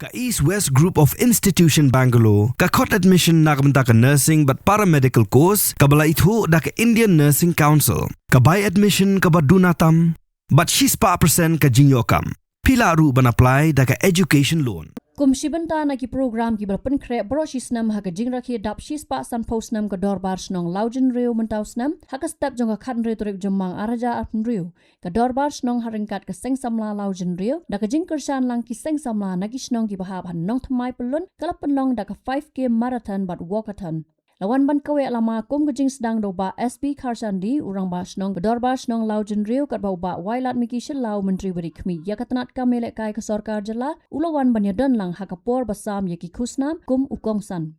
Ka East West Group of Institution Bangalore, ka khot admission na kamta ka nursing but paramedical course, ka bala ithu da ka Indian Nursing Council, ka buy admission ka badunatam, but she's pa percent ka jingyokam. Pila ru ban apply da ka education loan. Kumshibanta na ki program ki balpan kre broshisnam haka jingrakhi dap shispa san posnam ka dorbar snong laujin reu mentausnam haka step jonga khan re turip jomang araja apn reu ka dorbar snong haringkat ka seng samla laujin reu da ka jingkershan lang ki seng samla na ki snong ki bahab han nong thamai pelun kalapan long da ka 5k marathon but walkathon lawan ban kawe lama kum gajing sedang doba SB Karsandi urang ba snong gedor ba snong laujin riu kat bau ba wailat miki shlau menteri beri khmi ya katanat ka melek kai ka sarkar jala ulawan ban yadan lang hakapor basam yaki khusnam kum ukongsan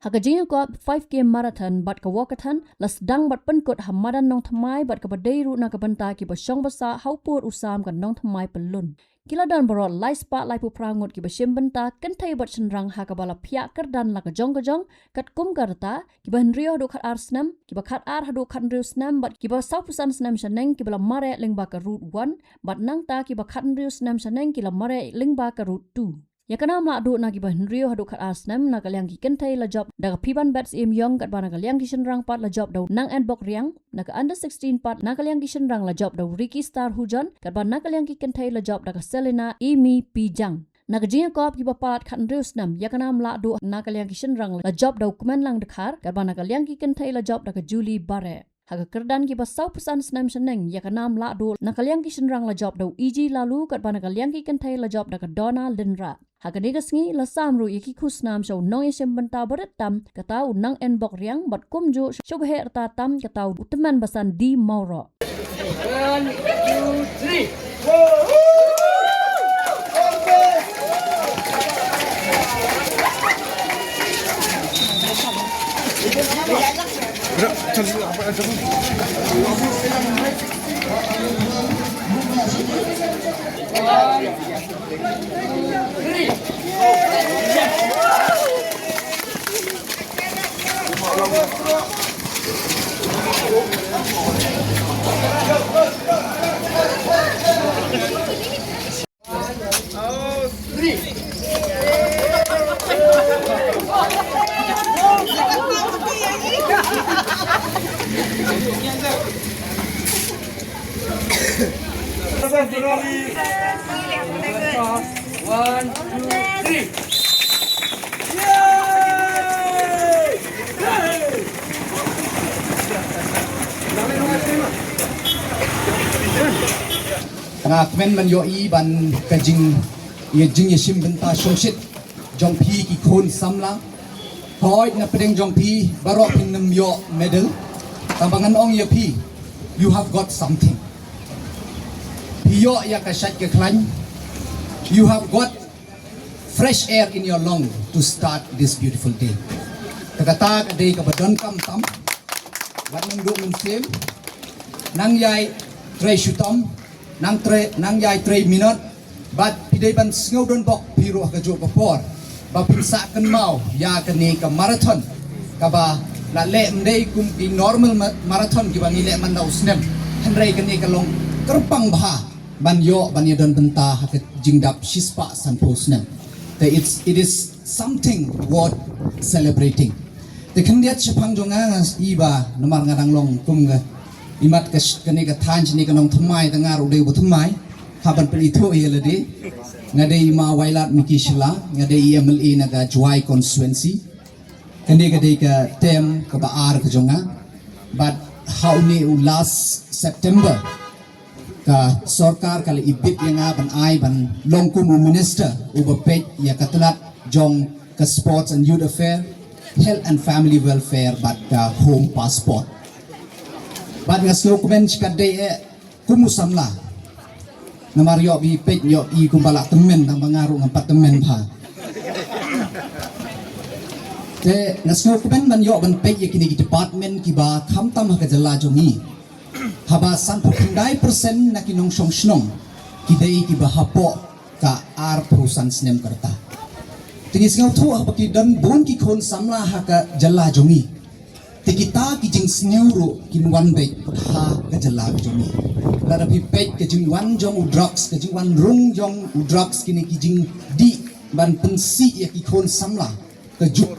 hakajing ko 5k marathon bat ka walkathon las dang bat penkut hamadan nong thamai bat ka badai ru na ka banta ki basong basa haupur usam kan nong thamai pelun Kila dan borot lai spa lai pu prangut ki basim benta kentai bat senrang ha ka bala pia kerdan la ka jong kat kum karta ki ban rio do khat arsnam ki ba khat ar hadu khat rio snam bat ki ba saupusan snam saneng ki bala mare ling ba ka root 1 bat nang ta ki ba khat rio snam saneng ki la mare ling ba ka root 2 ya kana ma do na ki ban rio hadu khat arsnam na kalyang ki kentai la job da piban bats im yong kat bana kalyang ki senrang pat la job do nang en bok riang na ka under 16 pat na kalyang ki senrang la job do Ricky Star Hujan kat ban na kalyang ki kentai la job da ka Selena Imi Pijang na ka jing kop ki ba pat khat rio snam ya kana ma do na kalyang ki senrang la job do kuman lang dekhar kat bana kalyang ki kentai la job da ka Julie Bare Haga kerdan ki basau pesan senam seneng ya kanam la do na kalyang ki senrang la job do EG lalu kat bana kalyang ki kentai la job da ka Donna Lindra Haga negasngi la samru yaki khusnam show nong isem benta barat tam katau nang en bok riang bat kumju shobhe erta tam katau utman basan di mauro 1 2 3 Kmen man yo I ban kajing ye jing ye sim benta shongshit jong pi ki khon samla hoi na pedeng jong pi barok pin nam yo medal tambangan ong ye pi you have got something pi yo ya ka shat ke klan you have got fresh air in your lung to start this beautiful day kata ka day ka badon kam tam wat nang do min sem nang yai tre shutom nang yai 3 minute but pidai ban sngau don bok piro ka jo papor ba pinsa kan mau ya kan ni ka marathon ka ba la le mdei kum ki normal marathon ki ba ni le man da usnem hanrei kan ni ka long kerpang bha ban yo ban don benta ha ka jingdap shispa san posnem it is something worth celebrating the kandiat chapang jonga iba namar ngadang long kum ga imat kani ka than chini ka nong thamai ta ngaru de bu thamai haban peli tho ye lade ngade ma wailat miki shila ngade MLA naga Juai constituency kani ka de ka tem ka ba ar ka jonga but how ni last September ka sarkar kali ibit yang ban ai ban longkum minister ubapet ya katulat jong ka sports and youth affair health and family welfare but home passport Bat nga slow comment kadai kumusamla na Mario bi pet yo I kumbala temen ang mangaru ng patemen pa te nga slow comment man yo ban pet kini department ki ba khamtam ha kajala jongi haba san pukindai persen na kinong song ki dai ki ba hapo ka ar prusan snem karta tingis ngau thu ha ki dan bon ki khon samla ha ka jala jongi Tikita kijing sneuro kinwan bait ha kajala jomi lara pi pet kijing wan jong u drugs kijing wan rung jong u drugs kini kijing di ban pensi ya ki khon samla ke juk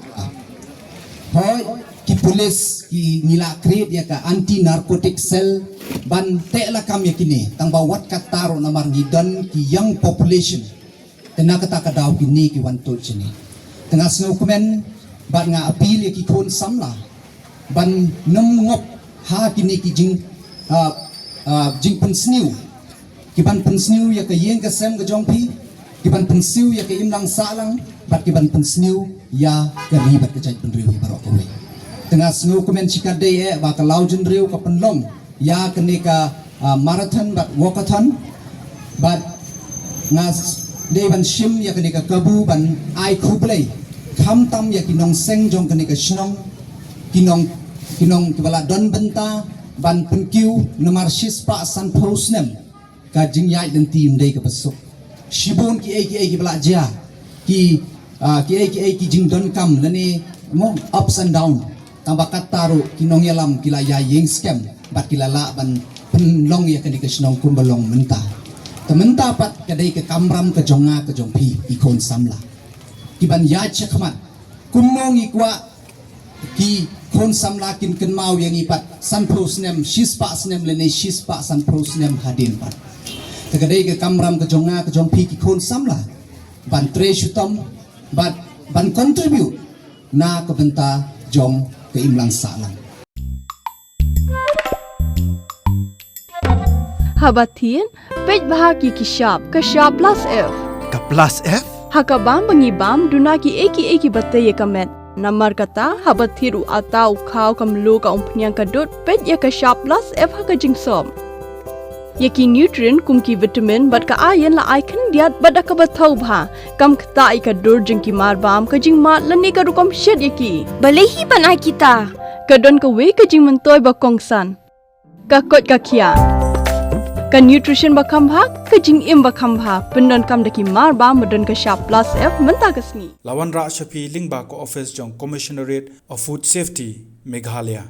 hoi ki polis ki ngila kret ya ka anti narcotic cell ban tekla kam ya kini tang bawat kataro namar ngidan ki young population tena kata kadaw kini ki wantol sini tengah snow komen ban nga apil ya ki khon samla ban nam ngop ha kini ki jing jing pensniu ki ban pensniu ya ka yeng ka sem ka jongpi ki ban pensniu ya ka imlang salang bat ki ban pensniu ya ka ribat ka jai penriu barok kowe tengah snow komen cikade ba ka laujun riu ka penlong ya kene ka marathon bat walkathon bat ngas de ban shim ya kene ka kabu ban ai khublei kham tam ya kinong seng jong kene ka shnong kinong kibala don benta ban penkiu nomar shispa san posnem ka jingyai dan tim dei ka besok shibon ki bala ja ki jing don kam lani mo ups and down tambah kataru kinong yalam kila ya yeng scam bat kila la ban penlong ya kene ka shnong kumbalong menta tementa pat kadai ke kamram ke jonga ke jongpi ikon samla kiban ya chekmat kumnong ikwa ki kon samla kin kenmau yang ipat san prosnem shispa snem lene shispa san prosnem hadin pat kadai ke kamram ke jonga ke jongpi ki kon samla ban tre shutam ban contribute na ke benta jong ke imlang salang Habatin, pej bahagi kishap plus F. Ka plus F? Hakabam bangibam dunaki eki batay kamet. Namar kata habathiru atau kau kamlu ka umpnyang kadut pej ya kishap plus F haka jingsom. Yaki nutrient kumki vitamin bat ka ayan la icon diat bat ka bathau bha kam kata ka dur jingki marbam ka jing mat lani ka rukom shed yaki. Balehi banai kita. Kadon ka we ka jing mentoy ba kongsan. Ka kot ka kia. Ka nutrition bakam bha ka jing im bakam bha pendon kam daki mar ba medon ka sharp plus F menta kasni Lawan Ra Shafi Lingba ko office jong Commissionerate of Food Safety Meghalaya